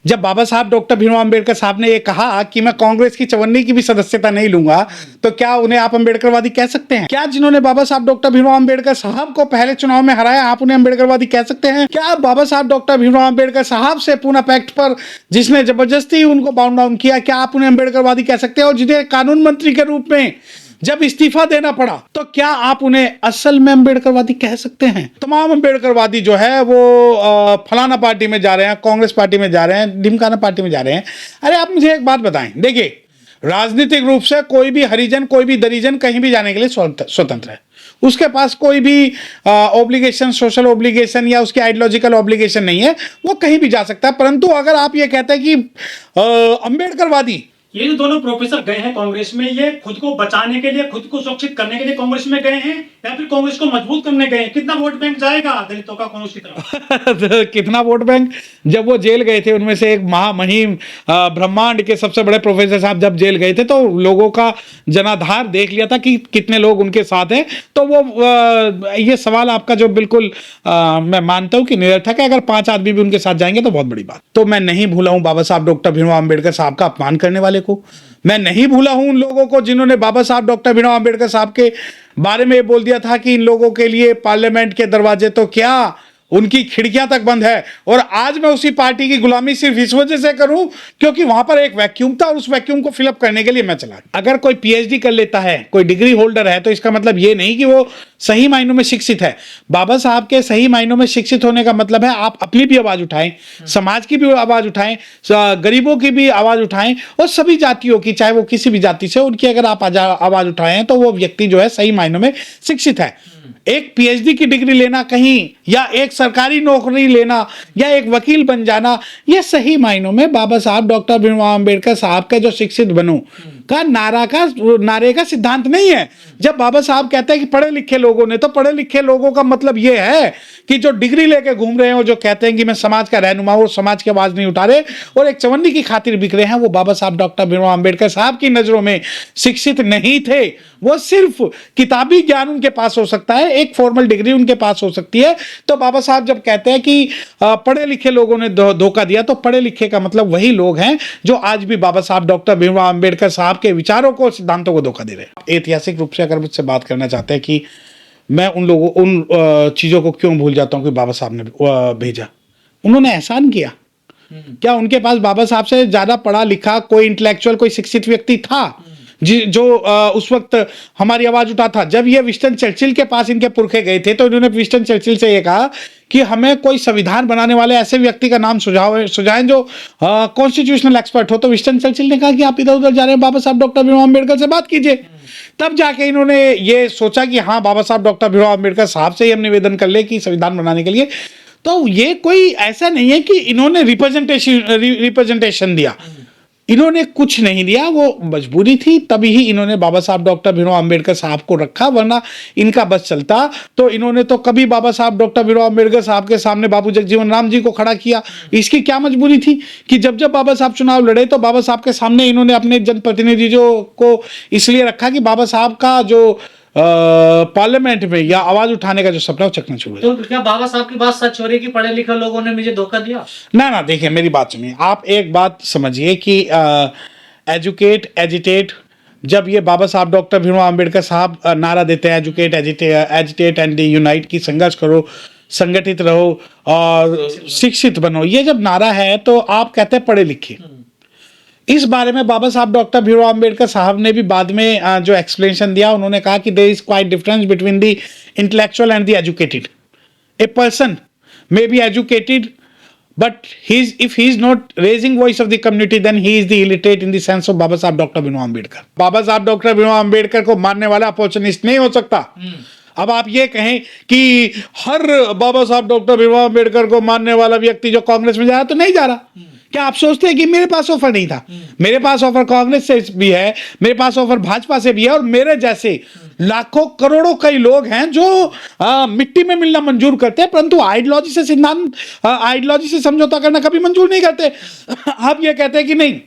जब बाबा साहब डॉक्टर भीमराव अंबेडकर साहब ने ये कहा कि मैं कांग्रेस की 54 की भी सदस्यता नहीं लूंगा, तो क्या उन्हें आप अंबेडकरवादी कह सकते हैं? क्या जिन्होंने बाबा साहब डॉक्टर भीमराव अंबेडकर साहब को पहले चुनाव में हराया, आप उन्हें अंबेडकरवादी कह सकते हैं? क्या बाबा साहब डॉक्टर भीमराव अंबेडकर साहब से पूना पैक्ट पर जिसने जबरदस्ती उनको बाउंड डाउन किया, क्या आप उन्हें अंबेडकरवादी कह सकते हैं? और जिन्हें कानून मंत्री के रूप में जब इस्तीफा देना पड़ा, तो क्या आप उन्हें असल में अंबेडकरवादी कह सकते हैं? तमाम अंबेडकरवादी जो है वो फलाना पार्टी में जा रहे हैं, कांग्रेस पार्टी में जा रहे हैं, ढिमकाना पार्टी में जा रहे हैं। अरे आप मुझे एक बात बताएं, देखिए राजनीतिक रूप से कोई भी हरिजन, कोई भी दरिजन कहीं भी जाने के लिए स्वतंत्र है। उसके पास कोई भी ऑब्लिगेशन, सोशल ऑब्लिगेशन या उसकी आइडियोलॉजिकल ऑब्लिगेशन नहीं है, वो कहीं भी जा सकता है। परंतु अगर आप ये कहते हैं कि अंबेडकरवादी, ये जो दोनों प्रोफेसर गए हैं कांग्रेस में, ये खुद को बचाने के लिए, खुद को सुरक्षित करने के लिए कांग्रेस में गए हैं या फिर कांग्रेस को मजबूत करने गए हैं? कितना वोट बैंक जाएगा दलितों का कांग्रेस की तरफ? कितना वोट बैंक? जब वो जेल गए थे, उनमें से एक महामहिम ब्रह्मांड के सबसे बड़े प्रोफेसर साहब जब जेल गए थे, तो लोगों का जनाधार देख लिया था कि कितने लोग उनके साथ हैं। तो वो ये सवाल आपका जो बिल्कुल मैं मानता हूं कि निरर्थक है। अगर 5 आदमी भी उनके साथ जाएंगे तो बहुत बड़ी बात। तो मैं नहीं भूला हूं बाबा साहब डॉक्टर भीमराव अंबेडकर साहब का अपमान करने वाले को। मैं नहीं भूला हूं उन लोगों को जिन्होंने बाबा साहब डॉक्टर भीमराव अंबेडकर साहब के बारे में बोल दिया था कि इन लोगों के लिए पार्लियामेंट के दरवाजे तो क्या, उनकी खिड़कियां तक बंद है। और आज मैं उसी पार्टी की गुलामी सिर्फ इस वजह से करूं क्योंकि वहां पर एक वैक्यूम था और उस वैक्यूम को फिलअप करने के लिए मैं चला। अगर कोई पीएचडी कर लेता है, कोई डिग्री होल्डर है, तो इसका मतलब ये नहीं कि वो सही मायनों में शिक्षित है। बाबा साहब के सही मायनों में शिक्षित होने का मतलब है आप अपनी भी आवाज उठाएं, समाज की भी आवाज उठाएं, गरीबों की भी आवाज उठाएं और सभी जातियों की, चाहे वो किसी भी जाति से, उनकी अगर आप आवाज उठाएं तो वो व्यक्ति जो है सही मायनों में शिक्षित है। एक पीएचडी की डिग्री लेना कहीं, या एक सरकारी नौकरी लेना, या एक वकील बन जाना, ये सही मायनों में बाबा साहब डॉक्टर भीमराव अंबेडकर साहब के जो शिक्षित बनो का नारे का सिद्धांत नहीं है। जब बाबा साहब कहते हैं कि पढ़े लिखे लोगों ने, तो पढ़े लिखे लोगों का मतलब ये है कि जो डिग्री लेके घूम रहे हैं और जो कहते हैं कि मैं समाज का रहनुमा हूं, समाज की आवाज नहीं उठा रहे और एक चवन्नी की खातिर बिक रहे हैं, वो बाबा साहब डॉक्टर भीमराव अंबेडकर साहब की नजरों में शिक्षित नहीं थे। वो सिर्फ किताबी ज्ञान उनके पास हो सकता है, एक फॉर्मल डिग्री उनके पास हो सकती है। तो बाबा साहब जब कहते हैं कि पढ़े लिखे लोगों ने धोखा दिया, तो पढ़े लिखे का मतलब वही लोग हैं जो आज भी बाबा साहब डॉक्टर भीमराव अंबेडकर साहब के विचारों को, सिद्धांतों को धोखा दे रहे हैं। ऐतिहासिक रूप से अगर मुझसे बात करना चाहते हैं कि मैं उन चीजों को क्यों भूल जाता हूं कि बाबा साहब ने भेजा, उन्होंने एहसान किया। क्या उनके पास बाबा साहब से ज्यादा पढ़ा लिखा कोई इंटेलेक्चुअल, कोई शिक्षित व्यक्ति था जो उस वक्त हमारी आवाज उठा था? जब ये विंस्टन चर्चिल के पास इनके पुरखे गए थे, तो इन्होंने विंस्टन चर्चिल से ये कहा कि हमें कोई संविधान बनाने वाले ऐसे व्यक्ति का नाम सुझाएं जो कॉन्स्टिट्यूशनल एक्सपर्ट हो। तो विंस्टन चर्चिल ने कहा कि आप इधर उधर जा रहे हैं, बाबा साहब डॉक्टर भीमराव अंबेडकर से बात कीजिए। तब जाके इन्होंने ये सोचा कि हाँ, बाबा साहब डॉक्टर भीमराव अंबेडकर साहब से ही हम निवेदन कर ले कि संविधान बनाने के लिए। तो ये कोई ऐसा नहीं है कि इन्होंने रिप्रेजेंटेशन दिया, इन्होंने कुछ नहीं दिया, वो मजबूरी थी, तभी ही इन्होंने बाबा साहब डॉक्टर भीमराव अंबेडकर साहब को रखा। वरना इनका बस चलता तो इन्होंने तो कभी बाबा साहब डॉक्टर भीमराव अंबेडकर साहब के सामने बाबू जगजीवन राम जी को खड़ा किया। इसकी क्या मजबूरी थी कि जब जब बाबा साहब चुनाव लड़े, तो बाबा साहब के सामने इन्होंने अपने जनप्रतिनिधियों को इसलिए रखा कि बाबा साहब का जो पार्लियामेंट में या आवाज उठाने का जो सपना वो चकनाचूर है। तो क्या बाबा साहब की बात सच हो रही है कि पढ़े लिखे लोगों ने मुझे धोखा दिया? ना, देखिए मेरी बात सुनिए। आप एक बात समझिए कि एजुकेट एजिटेट, जब ये बाबा साहब डॉक्टर भीमराव अंबेडकर साहब नारा देते हैं एजुकेट एजिटेट एंड यूनाइट, की संघर्ष करो, संगठित रहो और शिक्षित बनो, ये जब नारा है तो आप कहते हैं पढ़े लिखे। इस बारे में बाबा साहब डॉक्टर भीमराव अंबेडकर साहब ने भी बाद में जो एक्सप्लेनेशन दिया, उन्होंने कहा कि there is quite difference between the intellectual and the educated. A person may be educated, but if he is not raising voice of the community, then he is the illiterate in the sense of बाबा साहब doctor Bhimrao Ambedkar. बाबा साहब doctor Bhimrao Ambedkar को मानने वाला opportunist नहीं हो सकता। अब आप ये कहें कि हर बाबा साहब डॉक्टर भीमराव अंबेडकर को मानने वाला व्यक्ति जो कांग्रेस में जा रहा, तो नहीं जा रहा। क्या आप सोचते हैं कि मेरे पास ऑफर नहीं था? मेरे पास ऑफर कांग्रेस से भी है, मेरे पास ऑफर भाजपा से भी है, और मेरे जैसे लाखों करोड़ों कई लोग हैं जो मिट्टी में मिलना मंजूर करते हैं, परंतु आइडियोलॉजी से समझौता करना कभी मंजूर नहीं करते। आप ये कहते हैं कि नहीं,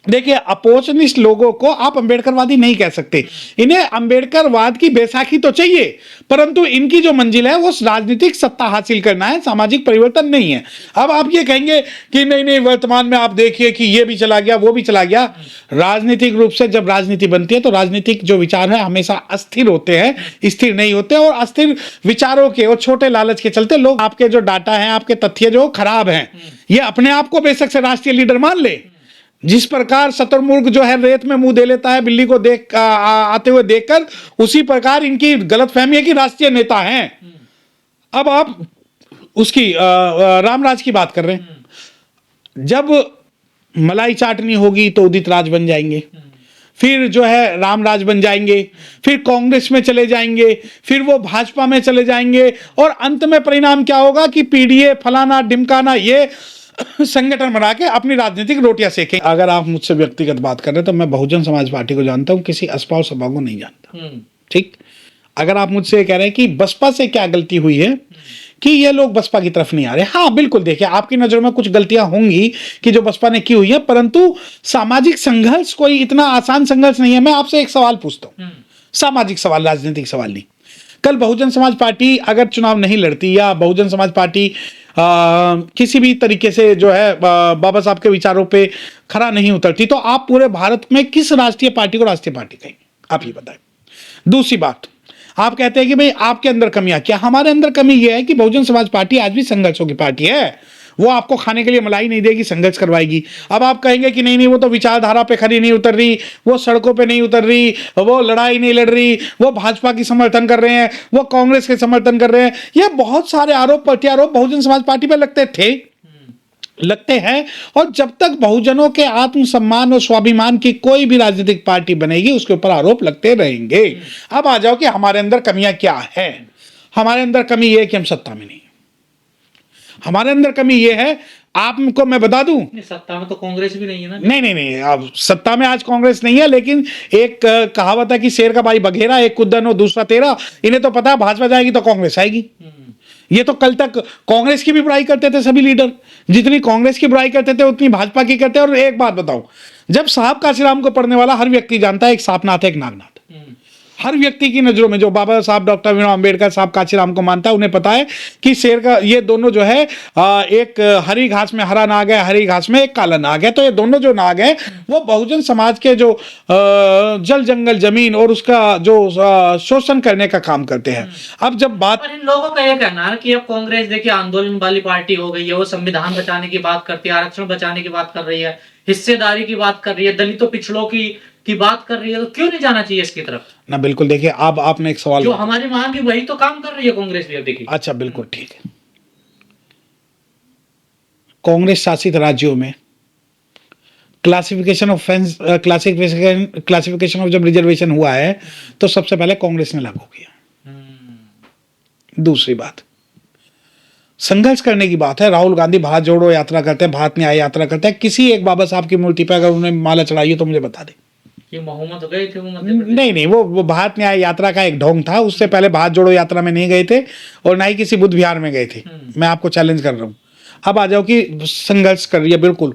देखिए, अपोजिशनिस्ट लोगों को आप अंबेडकरवादी नहीं कह सकते। इन्हें अंबेडकरवाद की बैसाखी तो चाहिए, परंतु इनकी जो मंजिल है वो राजनीतिक सत्ता हासिल करना है, सामाजिक परिवर्तन नहीं है। अब आप ये कहेंगे कि नहीं नहीं, वर्तमान में आप देखिए कि ये भी चला गया, वो भी चला गया। राजनीतिक रूप से जब राजनीति बनती है तो राजनीतिक जो विचार है हमेशा अस्थिर होते हैं, स्थिर नहीं होते। और अस्थिर विचारों के और छोटे लालच के चलते लोग आपके जो डाटा है, आपके तथ्य जो खराब हैं, ये अपने आप को बेशक से राष्ट्रीय लीडर मान ले। जिस प्रकार शतुरमुर्ग जो है रेत में मुंह दे लेता है बिल्ली को देख आते हुए देखकर, उसी प्रकार इनकी गलतफहमी है कि राष्ट्रीय नेता हैं। अब आप उसकी रामराज की बात कर रहे हैं। जब मलाई चाटनी होगी तो उदित राज बन जाएंगे, फिर जो है रामराज बन जाएंगे, फिर कांग्रेस में चले जाएंगे, फिर वो भाजपा में चले जाएंगे, और अंत में परिणाम क्या होगा कि पीडीए फलाना ढिमकाना ये संगठन बना के अपनी राजनीतिक रोटियां सेकें। अगर आप मुझसे व्यक्तिगत बात कर रहे हैं तो मैं बहुजन समाज पार्टी को जानता हूं, किसी अस्पाव सभा को नहीं जानता। ठीक, अगर आप मुझसे कह रहे हैं कि बसपा से क्या गलती हुई है कि ये लोग बसपा की तरफ नहीं आ रहे, हाँ बिल्कुल, देखिए आपकी नजरों में कुछ गलतियां होंगी कि जो बसपा ने की हुई है, परंतु सामाजिक संघर्ष कोई इतना आसान संघर्ष नहीं है। मैं आपसे एक सवाल पूछता हूं, सामाजिक सवाल, राजनीतिक सवाल नहीं। कल बहुजन समाज पार्टी अगर चुनाव नहीं लड़ती, या बहुजन समाज पार्टी किसी भी तरीके से जो है बाबा साहब के विचारों पे खरा नहीं उतरती, तो आप पूरे भारत में किस राष्ट्रीय पार्टी को राष्ट्रीय पार्टी कहेंगे? आप ही बताएं। दूसरी बात, आप कहते हैं कि भाई आपके अंदर कमियां, क्या हमारे अंदर कमी यह है कि बहुजन समाज पार्टी आज भी संघर्षों की पार्टी है। वो आपको खाने के लिए मलाई नहीं देगी, संघर्ष करवाएगी। अब आप कहेंगे कि नहीं नहीं, वो तो विचारधारा पे खरी नहीं उतर रही, वो सड़कों पे नहीं उतर रही, वो लड़ाई नहीं लड़ रही, वो भाजपा की समर्थन कर रहे हैं, वो कांग्रेस के समर्थन कर रहे हैं। ये बहुत सारे आरोप प्रत्यारोप बहुजन समाज पार्टी पे लगते थे, लगते हैं, और जब तक बहुजनों के आत्मसम्मान और स्वाभिमान की कोई भी राजनीतिक पार्टी बनेगी उसके ऊपर आरोप लगते रहेंगे। अब आ जाओ कि हमारे अंदर कमियां क्या है। हमारे अंदर कमी यह है कि हम सत्ता में नहीं, हमारे अंदर कमी यह है, आपको मैं बता दूं, सत्ता में तो कांग्रेस भी नहीं है ना। नहीं नहीं नहीं, अब सत्ता में आज कांग्रेस नहीं है, लेकिन एक कहावत है कि शेर का भाई बघेरा, एक कुद्दन और दूसरा तेरा। इन्हें तो पता है भाजपा जाएगी तो कांग्रेस आएगी। ये तो कल तक कांग्रेस की भी बुराई करते थे सभी लीडर, जितनी कांग्रेस की बुराई करते थे उतनी भाजपा की करते हैं। और एक बात बताऊं, जब साहब काशीराम को पढ़ने वाला हर व्यक्ति जानता है एक सापनाथ है, एक नागनाथ। हर व्यक्ति की नजरों में जो बाबा साहब डॉक्टर भीमराव अंबेडकर साहब काशीराम को मानता है, उन्हें पता है कि शेर का ये दोनों जो है एक हरी घास में हरा नाग है, हरी घास में एक काला नाग है। तो ये दोनों जो नाग है वो बहुजन समाज के जो जल जंगल जमीन और उसका जो शोषण करने का काम करते हैं। अब जब बात, पर इन लोगों का यह कहना है कि अब कांग्रेस देखिए आंदोलन वाली पार्टी हो गई है, वो संविधान बचाने की बात करती है, आरक्षण बचाने की बात कर रही है, हिस्सेदारी की बात कर रही है, दलितों पिछड़ों की बात कर रही है, तो क्यों नहीं जाना चाहिए इसकी तरफ? ना बिल्कुल, देखिए अब आपने एक सवाल, जो हमारी मांग है वही तो काम कर रही है कांग्रेस भी। अब देखिए, अच्छा बिल्कुल ठीक है, कांग्रेस शासित राज्यों में क्लासिफिकेशन ऑफ जब रिजर्वेशन हुआ है तो सबसे पहले कांग्रेस ने लागू किया। दूसरी बात, संघर्ष करने की बात है। राहुल गांधी भारत जोड़ो यात्रा करते हैं, भारत न्याय यात्रा करते हैं। किसी एक बाबा साहब की मूर्ति पर अगर उन्होंने माला चढ़ाई हो तो मुझे बता दे। ये मोहम्मद गए थे वो नहीं नहीं, वो भारत न्याय यात्रा का एक ढोंग था। उससे पहले भारत जोड़ो यात्रा में नहीं गए थे और ना ही किसी बुद्ध विहार में गए थे। मैं आपको चैलेंज कर रहा हूं। अब आ जाओ कि संघर्ष कर रही है। बिल्कुल,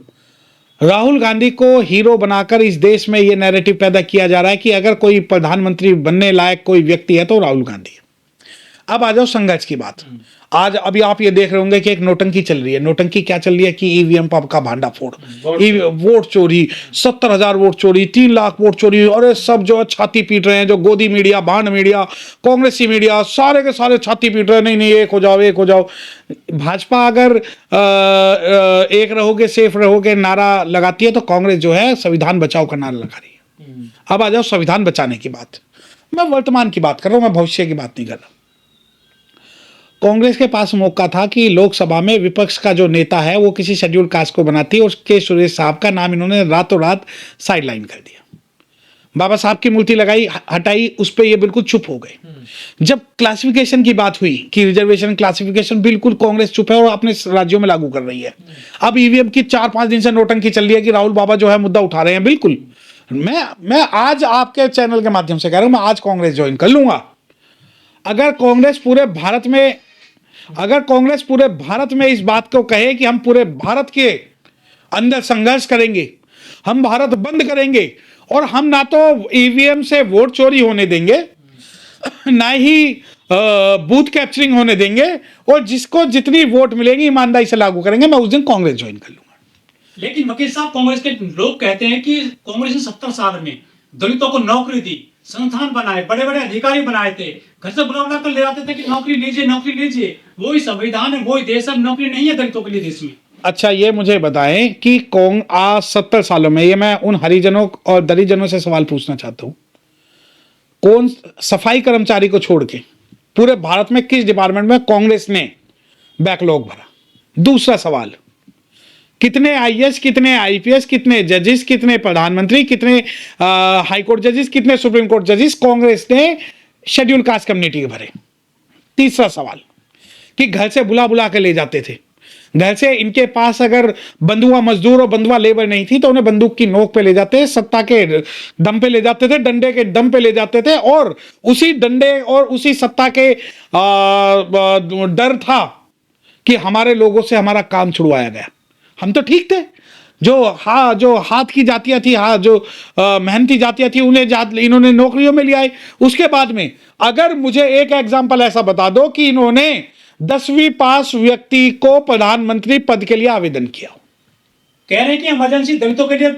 राहुल गांधी को हीरो बनाकर इस देश में ये नैरेटिव पैदा किया जा रहा है कि अगर कोई प्रधानमंत्री बनने लायक कोई व्यक्ति है तो राहुल गांधी है। अब आ जाओ संघर्ष की बात। आज अभी आप ये देख रहे होंगे कि एक नोटंकी चल रही है। नोटंकी क्या चल रही है कि ईवीएम का भांडा फोड़, वोट चोरी, 70,000 वोट चोरी, 3 लाख वोट चोरी। और सब जो है छाती पीट रहे हैं, जो गोदी मीडिया, भांड मीडिया, कांग्रेसी मीडिया, सारे के सारे छाती पीट रहे हैं, नहीं नहीं एक हो जाओ, एक हो जाओ। भाजपा अगर एक रहोगे सेफ रहोगे नारा लगाती है तो कांग्रेस जो है संविधान बचाओ का नारा लगा रही है। अब आ जाओ संविधान बचाने की बात। मैं वर्तमान की बात कर रहा हूं, मैं भविष्य की बात नहीं कर रहा। कांग्रेस के पास मौका था कि लोकसभा में विपक्ष का जो नेता है वो किसी शेड्यूल्ड कास्ट को बनाती है। उसके सुरेश साहब का नाम इन्होंने रातों रात साइडलाइन कर दिया। बाबा साहब की मूर्ति लगाई, हटाई, उस पर ये बिल्कुल चुप हो गए। जब क्लासिफिकेशन की बात हुई कि रिजर्वेशन क्लासिफिकेशन, बिल्कुल कांग्रेस चुप है और अपने राज्यों में लागू कर रही है। अब ईवीएम की 4-5 दिन से नोटंकी चल रही है कि राहुल बाबा जो है मुद्दा उठा रहे हैं। बिल्कुल, मैं आज आपके चैनल के माध्यम से कह रहा हूं, मैं आज कांग्रेस ज्वाइन कर लूंगा। अगर कांग्रेस पूरे भारत में इस बात को कहे कि हम पूरे भारत के अंदर संघर्ष करेंगे, हम भारत बंद करेंगे और हम ना तो ईवीएम से वोट चोरी होने देंगे, ना ही बूथ कैप्चरिंग होने देंगे, और जिसको जितनी वोट मिलेगी ईमानदारी से लागू करेंगे। मैं उस दिन कांग्रेस ज्वाइन कर लूंगा। लेकिन वकील साहब, कांग्रेस के लोग कहते हैं कि कांग्रेस ने 70 साल में दलितों को नौकरी दी, संस्थान बनाए, बड़े बड़े अधिकारी बनाए थे, घर से बुला कर ले आते थे कि नौकरी लीजिए, नौकरी लीजिए। वही संविधान है, वही देश है, नौकरी नहीं है दलितों के लिए देश में। अच्छा, ये मुझे बताएं कि 70 सालों में, ये मैं उन हरिजनों और दलितजनों से सवाल पूछना चाहता हूं, कौन सफाई कर्मचारी को छोड़ के पूरे भारत में किस डिपार्टमेंट में कांग्रेस ने बैकलॉग भरा? दूसरा सवाल, कितने आईएएस, कितने आईपीएस, कितने जजेस, कितने प्रधानमंत्री, कितने हाईकोर्ट जजेस, कितने सुप्रीम कोर्ट जजेस कांग्रेस ने शेड्यूल कास्ट कम्युनिटी के भरे? तीसरा सवाल, कि घर से बुला बुला के ले जाते थे, घर से इनके पास अगर बंधुआ मजदूर और बंधुआ लेबर नहीं थी तो उन्हें बंदूक की नोक पे ले जाते, सत्ता के दम पे ले जाते थे, डंडे के दम पे ले जाते थे, और उसी डंडे और उसी सत्ता के डर था कि हमारे लोगों से हमारा काम छुड़वाया गया। हम तो ठीक थे, जो हाथ की जातियां थी, जो मेहनती जातियां थी, उन्हें इन्होंने नौकरियों में लिया है। उसके बाद में अगर मुझे एक एग्जाम्पल ऐसा बता दो कि इन्होंने 10वीं पास व्यक्ति को प्रधानमंत्री पद के लिए आवेदन किया। कह रहे हैं कि इमरजेंसी दलितों के लिए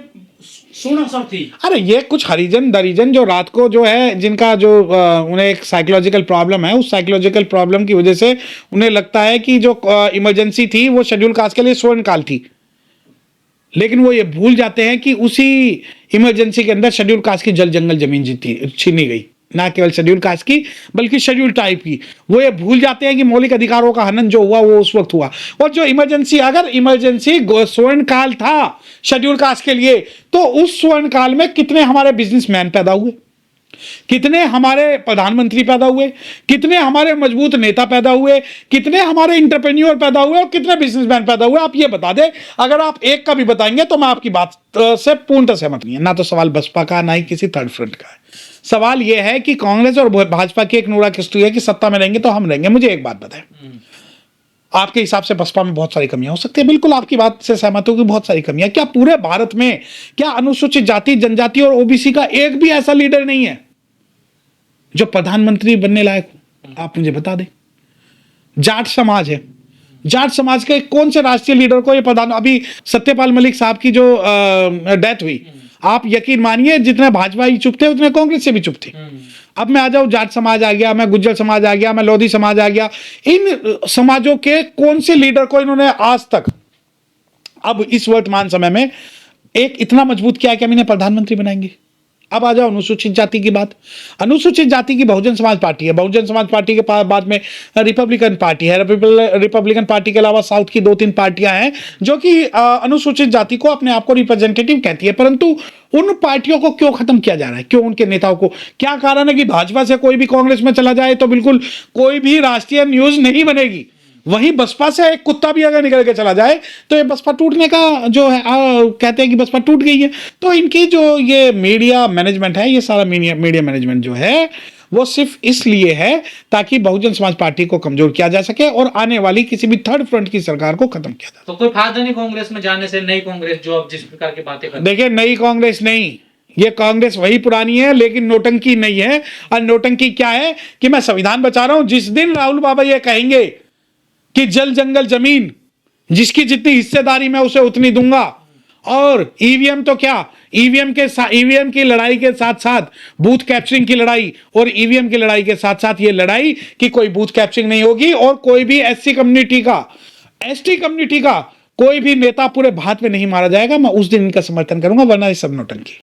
शून्य अवसर थी। अरे ये कुछ हरिजन दरिजन जो रात को जो है, जिनका जो उन्हें एक साइकोलॉजिकल प्रॉब्लम है, उस साइकोलॉजिकल प्रॉब्लम की वजह से उन्हें लगता है कि जो इमरजेंसी थी वो शेड्यूल कास्ट के लिए स्वर्णकाल थी, लेकिन वो ये भूल जाते हैं कि उसी इमरजेंसी के अंदर शेड्यूल कास्ट की जल जंगल जमीन छीनी गई, ना केवल शेड्यूल कास्ट की बल्कि शेड्यूल टाइप की। वो ये भूल जाते हैं कि मौलिक अधिकारों का हनन जो हुआ वो उस वक्त हुआ। और जो इमरजेंसी, अगर इमरजेंसी स्वर्ण काल था शेड्यूल कास्ट के लिए, तो उस स्वर्ण काल में कितने हमारे बिजनेसमैन पैदा हुए, कितने हमारे प्रधानमंत्री पैदा हुए, कितने हमारे मजबूत नेता पैदा हुए, कितने हमारे इंटरप्रेन्योर पैदा हुए, और कितने बिजनेसमैन पैदा हुए? आप ये बता दें। अगर आप एक का भी बताएंगे तो मैं आपकी बात से पूर्णतः सहमत नहीं है। ना तो सवाल बसपा का, ना ही किसी थर्ड फ्रंट का है। सवाल यह है कि कांग्रेस और भाजपा की एक नूरा किस्तु है कि सत्ता में रहेंगे तो हम रहेंगे। मुझे एक बात बताएं, आपके हिसाब से बसपा में बहुत सारी कमियां हो सकती है, बिल्कुल आपकी बात से सहमत हूं कि बहुत सारी कमियां। क्या पूरे भारत में, क्या अनुसूचित जाति, जनजाति और ओबीसी का एक भी ऐसा लीडर नहीं है जो प्रधानमंत्री बनने लायक हो? आप मुझे बता दें। जाट समाज है, जाट समाज के कौन से राष्ट्रीय लीडर को ये प्रधान, अभी सत्यपाल मलिक साहब की जो डेथ हुई, आप यकीन मानिए जितने भाजपा ही चुप थे उतने कांग्रेस से भी चुप थे। अब मैं आ जाऊं, जाट समाज आ गया, मैं गुज्जर समाज आ गया, मैं लोधी समाज आ गया, इन समाजों के कौन से लीडर को इन्होंने आज तक, अब इस वर्तमान समय में एक इतना मजबूत किया है कि हम इन्हें प्रधानमंत्री बनाएंगे? अब आ जाओ अनुसूचित जाति की बात। अनुसूचित जाति की बहुजन समाज पार्टी है, बहुजन समाज पार्टी के बाद में रिपब्लिकन पार्टी है, रिपब्लिकन पार्टी के अलावा साउथ की 2-3 पार्टियां हैं जो कि अनुसूचित जाति को अपने आप को रिप्रेजेंटेटिव कहती है। परंतु उन पार्टियों को क्यों खत्म किया जा रहा है? क्यों उनके नेताओं को? क्या कारण है कि भाजपा से कोई भी कांग्रेस में चला जाए तो बिल्कुल कोई भी राष्ट्रीय न्यूज नहीं बनेगी, वहीं बसपा से एक कुत्ता भी अगर निकल के चला जाए तो ये बसपा टूटने का जो है, कहते हैं कि बसपा टूट गई है। तो इनकी जो ये मीडिया मैनेजमेंट है, ये सारा मीडिया मैनेजमेंट जो है वो सिर्फ इसलिए है ताकि बहुजन समाज पार्टी को कमजोर किया जा सके और आने वाली किसी भी थर्ड फ्रंट की सरकार को खत्म किया जा सके। तो कोई फायदा नहीं कांग्रेस में जाने से? नई कांग्रेस जो अब जिस प्रकार की बातें कर, देखिए, नई कांग्रेस नहीं, ये कांग्रेस वही पुरानी है, लेकिन नोटंकी नहीं है। और नोटंकी क्या है कि मैं संविधान बचा रहा हूं, जिस दिन राहुल बाबा ये कहेंगे कि जल जंगल जमीन जिसकी जितनी हिस्सेदारी मैं उसे उतनी दूंगा, और ईवीएम तो क्या, ईवीएम की लड़ाई के साथ साथ बूथ कैप्चरिंग की लड़ाई, और ईवीएम की लड़ाई के साथ साथ ये लड़ाई कि कोई बूथ कैप्चरिंग नहीं होगी और कोई भी एसटी कम्युनिटी का कोई भी नेता पूरे भारत में नहीं मारा जाएगा, मैं उस दिन इनका समर्थन करूंगा, वरना ये सब नोटंकी।